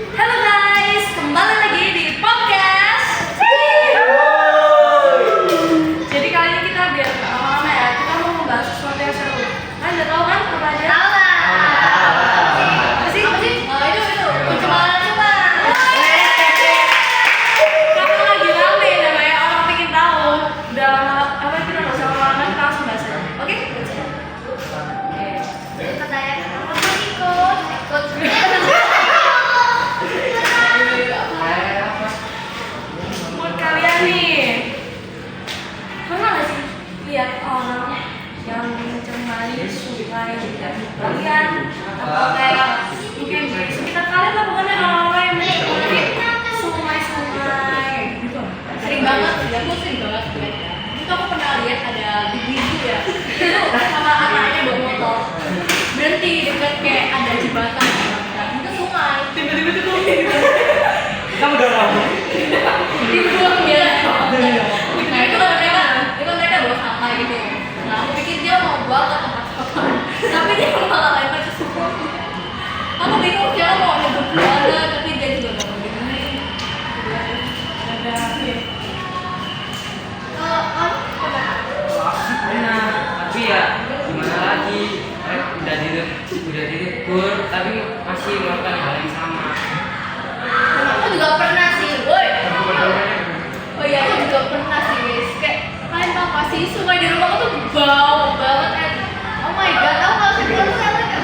Halo guys, kembali lagi di podcast. Jadi kali ini kita biar nggak lama-lama ya, kita mau membahas sesuatu yang seru. Kalian udah tahu kan apa aja? Tahu lah. Apa sih? Oh, itu. Coba. Karena lagi rame dan banyak orang pengen tahu. Udah lama apa kita nggak usah lama-lama, kita langsung bahas aja. Oke? Pertanyaan apa ikut? Menurut kalian nih, pernah nggak sih lihat orang yang mencemari sungai kalian atau kayak mungkin di sekitar kalian lah, bukan orang-orang yang mencemari sungai gitu? Sering banget, aku sering banget. Itu aku pernah lihat ada ibu-ibu ya. Itu sama anaknya bawa motor. Berhenti dekat kayak ada jembatan. Itu sungai. Tiba-tiba tuh Kamu udah lama. Dibuang ya. Nah itu kan mereka bawa sampah gitu. Nah aku pikir dia mau buang ke tempat sampah, tapi dia malah lempar ke sungai. Aku bingung dia mau nyebut mana, tapi dia juga nggak mau dengerin. ada Aku sih pernah, tapi ya gimana lagi? Udah ditegur, tapi masih melakukan hal yang sama. Aku juga pernah sih, woi. Oh iya, aku juga pernah sih guys. Kayak kalian tahu pasti sungai di rumah aku tuh bau banget and oh my god, aku kalau keluar tuh kayak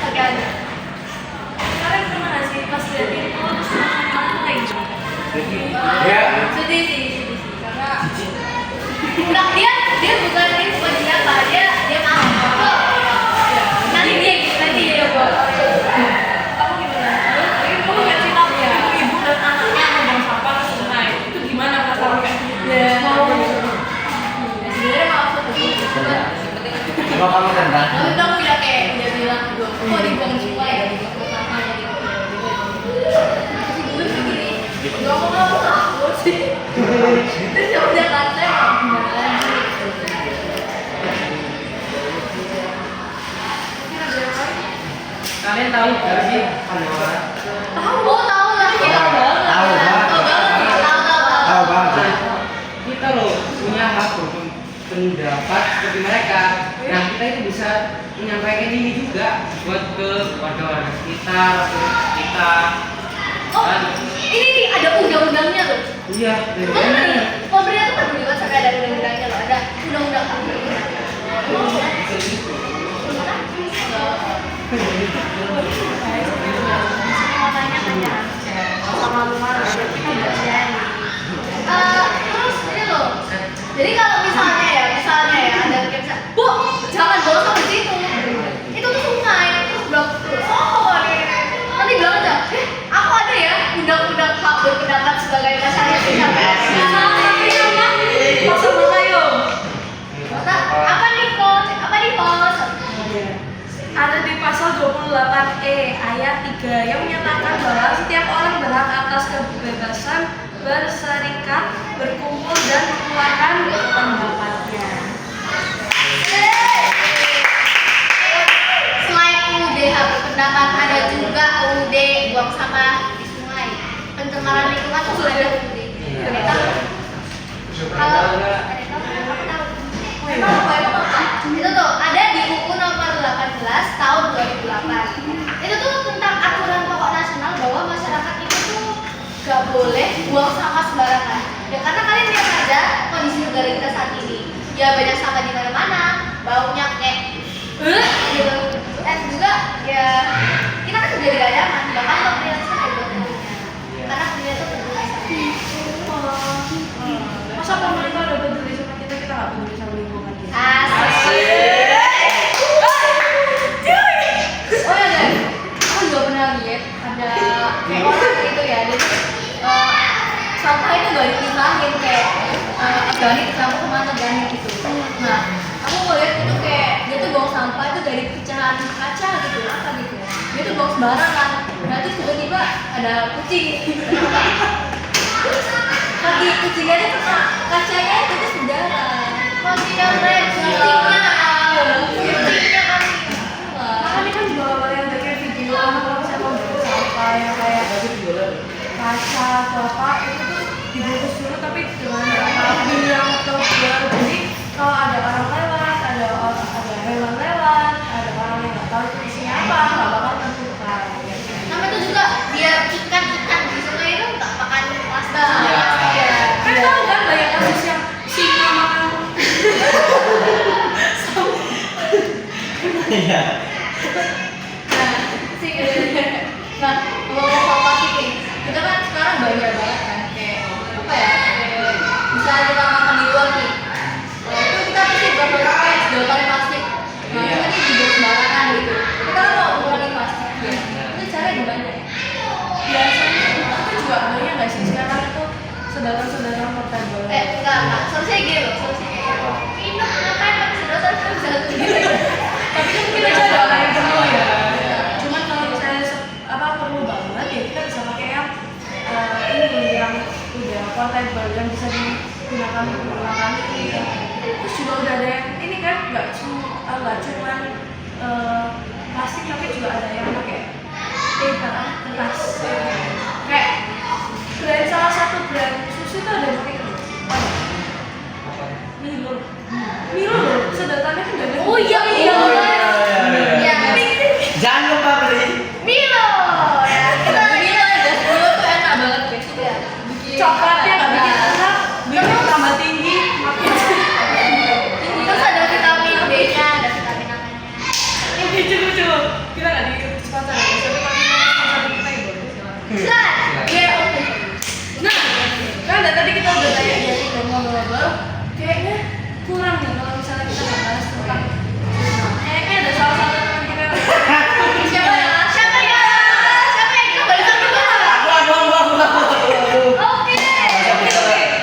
Oke ada. kalian pernah nggak sih pas liatin oh sungai tuh kayak gitu? Ya. Sedih sih karena enggak dia bukan siapa dia mau. Nanti dia buat. Kamu gimana? Kamu nggak cerita ya ibu dan anaknya membuang sampah ke sungai itu gimana perasaan Ya mau. Sebenarnya mau aku tuh. Kalau kamu tentang Tapi kamu udah kayak udah bilang kok dibuang di sungai ya dibuang ke sampahnya gitu. Terus gue begini, gak mau aku sih. Terus ya udah kan saya mau pindah lagi. kalian tahu nggak sih Pandora? Tahu lah kita Tahu banget. Kita loh punya hak berpendapat seperti mereka. Nah kita itu bisa menyampaikan ini juga buat ke warga-warga sekitar, kita. Oh, ini nih ada undang-undangnya loh. Iya. Pemerintah tuh peduli banget sampai ada undang-undangnya loh. Ada undang-undang hak berpendapat. mau tanya aja sama luar kita bacain Terus ini loh. Jadi kalau misalnya ya ada kayak misalnya, Bu, jangan bawa sampai situ. Itu tuh sungai. Terus bilang, oh nanti bilang aja, aku ada ya undang-undang hak berpendapat sebagai masyarakat sampai pasal mana yuk? apa nih coach? Apa nih coach? Ada di pasal 28E ayat 3 yang menyatakan bahwa setiap orang berhak atas kebebasan berserikat, berkumpul dan mengeluarkan pendapatnya. Selain UUD hak berpendapat ada juga UUD buang sampah di sungai. Pencemaran lingkungan tuh ada UUD. Ada tahu? Kalau ada tahu? Aku tahu. Emang apa? Itu tuh ada di UU nomor 18 tahun 2008. Itu tuh tentang aturan pokok nasional bahwa masyarakat itu tuh gak boleh buang sampah sembarangan. Ya karena kalian lihat aja kondisi negara kita saat ini. Ya banyak sampah di mana-mana, baunya kayak gitu. Dan juga ya kita kan juga tidak nyaman. Bahkan pemerintah juga peduli. Karena pemerintah tuh peduli. Masa pemerintah udah peduli sama kita nggak peduli sama lingkungan kita? Asik. Oh ya guys, aku juga pernah lihat ada kayak orang gitu ya, dia tuh sampah itu gak dipisahin kayak organik sama kemana organik gitu. Nah, aku ngeliat itu kayak dia tuh buang sampah itu dari pecahan kaca gitu, apa gitu. Dia tuh buang sembarangan. Nah terus tiba-tiba ada kucing. Kaki kucingnya itu kena kacanya itu tuh sejarah. Kucingnya keren, kucingnya kan. Iya. Nah, ngomong soal plastik nih, kita kan sekarang banyak banget kan kayak apa ya? Kayak misalnya kita makan di luar nih, itu kita pasti bakal pakai sedotan plastik. Nah, Iya. ini juga sembarangan gitu. Kita kan mau mengurangi plastik, ya. Itu cara gimana ya? Biasanya itu juga banyak nggak sih sekarang itu sedotan-sedotan portable. Enggak, solusinya gini loh, solusinya kayak minum ngapain pakai sedotan kan bisa gitu. Tapi kan mungkin aja ada orang yang perlu ya. Cuman kalau misalnya perlu banget ya kita bisa pakai yang ini yang udah portable yang bisa digunakan berulang kali. Terus juga udah ada yang ini kan nggak cuman plastik tapi juga ada yang pakai kertas. Kayak salah satu brand susu itu ada yang pakai Milo. Milo loh, sedotannya kan ada. Oh iya. Iya. Jangan lupa beli. Milo. Ya, kita Milo ya, Milo tuh enak banget guys. Ya. Coklatnya nggak bikin enak, bikin tambah tinggi. Terus ada vitamin B-nya, ada vitamin A-nya. Lucu. Kita nggak di sponsor ya, tapi kalau kita sponsor kita ya boleh. Silakan. Iya, oke. Nah, kan dari tadi kita udah tanya ya dan ngobrol-ngobrol, kayaknya kurang nih kalau misalnya kita nggak bahas tentang. Kayaknya ada salah satu teman kita. Siapa ya? Siapa ya? Kita balik lagi ke Aku. Oke.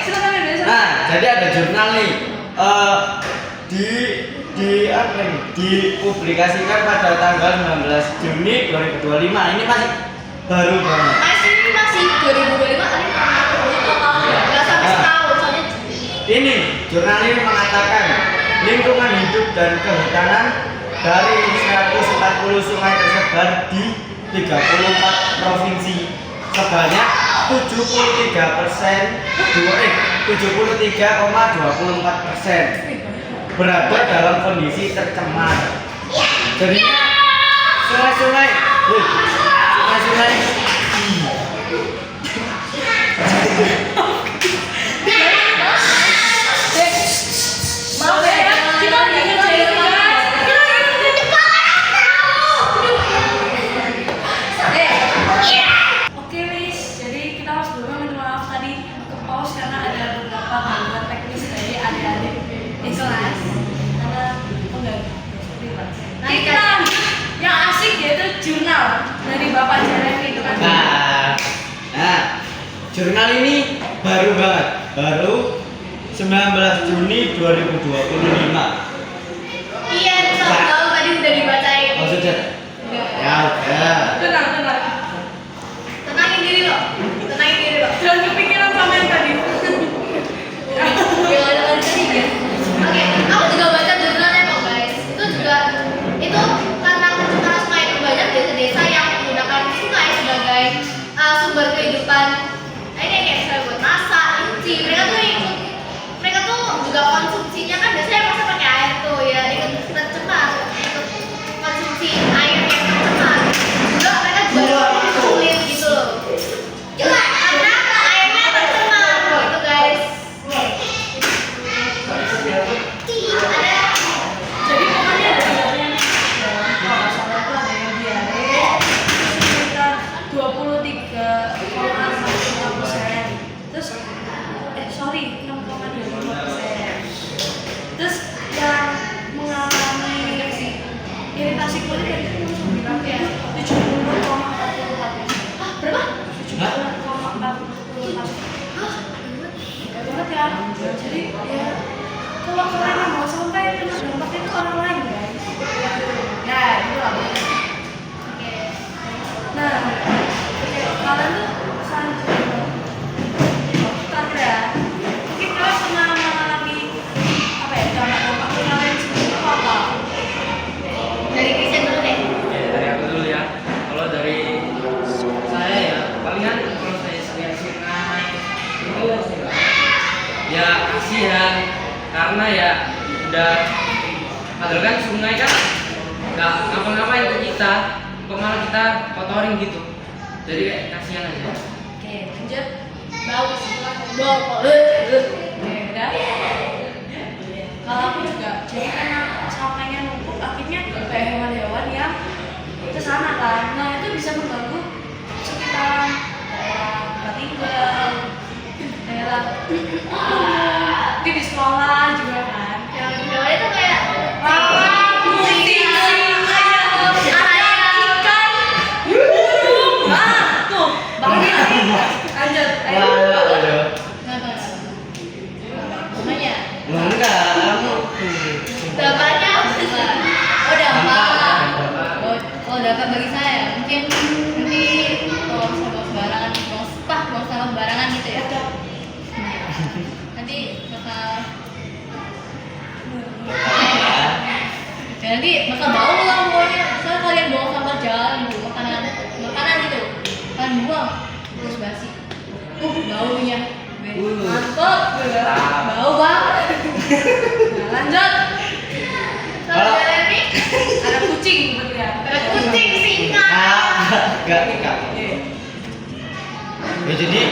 Silakan ya biasa. Nah, jadi ada jurnal nih. Di apa ini? Dipublikasikan pada tanggal 19 Juni 2025. Ini masih baru banget. Masih 2025 tadi nggak sampai setahun soalnya. Ini jurnal ini mengatakan lingkungan hidup dan kehutanan dari 140 sungai tersebar di 34 provinsi sebanyak 73,24% berada dalam kondisi tercemar. Jadinya sungai-sungai Maaf ya, kita lagi ngerjain Oke Lis, jadi kita harus dulu minta maaf tadi ke pause karena ada beberapa gangguan teknis dari adik-adik di kelas. Karena enggak Nah, kita lanjut yang asik yaitu jurnal dari Bapak Jeremy itu kan. Nah, jurnal ini baru banget, baru 19 Juni 2025. Iya, tahu tadi udah dibacain. Oh sudah? Ya udah. Tenang. Tenangin diri lo. Jangan kepikiran sama yang tadi. Yang ada tadi ya. Oke, aku juga baca jurnalnya kok guys. Itu tentang pencemaran sungai itu banyak desa-desa yang menggunakan sungai sebagai sumber kehidupan. Ini kayak misalnya buat masak, nyuci. Mereka tuh juga konsumsinya kan biasanya masa pakai air tuh ya, ikut tercemar, ikut konsumsi air yang tercemar. Juga mereka juga kulit gitu loh. Karena airnya tercemar gitu guys. Jadi pokoknya ada yang kalau salah itu ada yang diare sekitar 23,5%. Terus 6,25%. Terus yang mengalami iritasi kulit yang itu bilang ya 70,44%. Berapa? 70,44%. Banget ya. Jadi ya kalau kalian yang mau sampai kena dampaknya itu orang lain guys. Nah itu lah. Nah kalian tuh selanjutnya terakhir ya. Mungkin kalian pernah mengalami apa ya dampak kalian sendiri itu apa? Dari Christian dulu deh. Oke, dari aku dulu ya. Kalau dari saya ya, palingan kalau saya lihat sungai itu ya kasihan karena ya udah padahal kan sungai kan nggak ngapa-ngapain ke kita, kok malah kita kotorin gitu. Jadi kayak kasihan aja. Oke lanjut. Bau semua. Bau. Udah. Kalau aku juga jadi karena sampahnya numpuk akhirnya kayak Mungkin di sekolah juga kan. Yang Jawa itu kayak Kucing, ayam, ikan, burung. Nah, tuh, banyak nih. Lanjut, ayo. Waduh. namanya Enggak, kamu. dampaknya apa? Oh dampak. Oh dampak bagi saya mungkin nanti kalau sama sembarangan buang sampah sembarangan gitu ya. Nanti bakal ya, nanti bakal bau lah pokoknya. Soalnya kalian buang sampah jalan gitu, makanan gitu, kalian buang terus basi. Baunya. Mantap, bau banget. Nah, lanjut. Kalau jalan nih, Ada kucing berarti. ada kucing, singa. Enggak. Ya jadi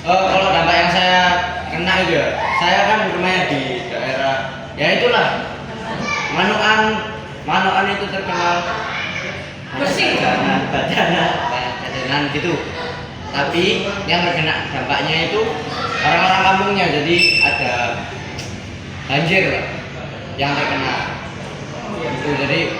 kalau dampak yang saya kena itu ya, saya kan rumahnya di daerah ya itulah Manokan itu terkenal Bersih. bajanan gitu. Tapi yang terkena dampaknya itu orang-orang kampungnya, jadi ada banjir lah yang terkena. Itu jadi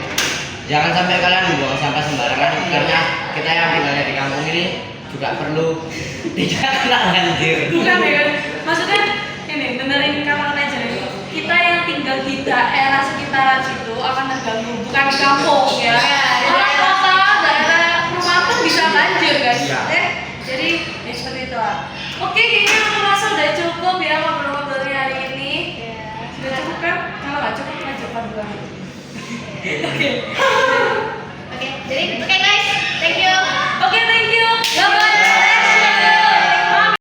jangan sampai kalian buang sampah sembarangan karena kita yang tinggalnya di kampung ini juga perlu tidak kena banjir. Bukan ya kan? Maksudnya ini benerin kata aja nih. Kita yang tinggal di daerah sekitaran situ akan terganggu, bukan di kampung ya. Orang kota, daerah perumahan bisa banjir guys. Jadi ya seperti itu lah. Oke, kayaknya aku rasa udah cukup ya ngobrol-ngobrol hari ini. Sudah cukup kan? Kalau nggak cukup lanjut 4 bulan. Oke. Oke, jadi oke guys.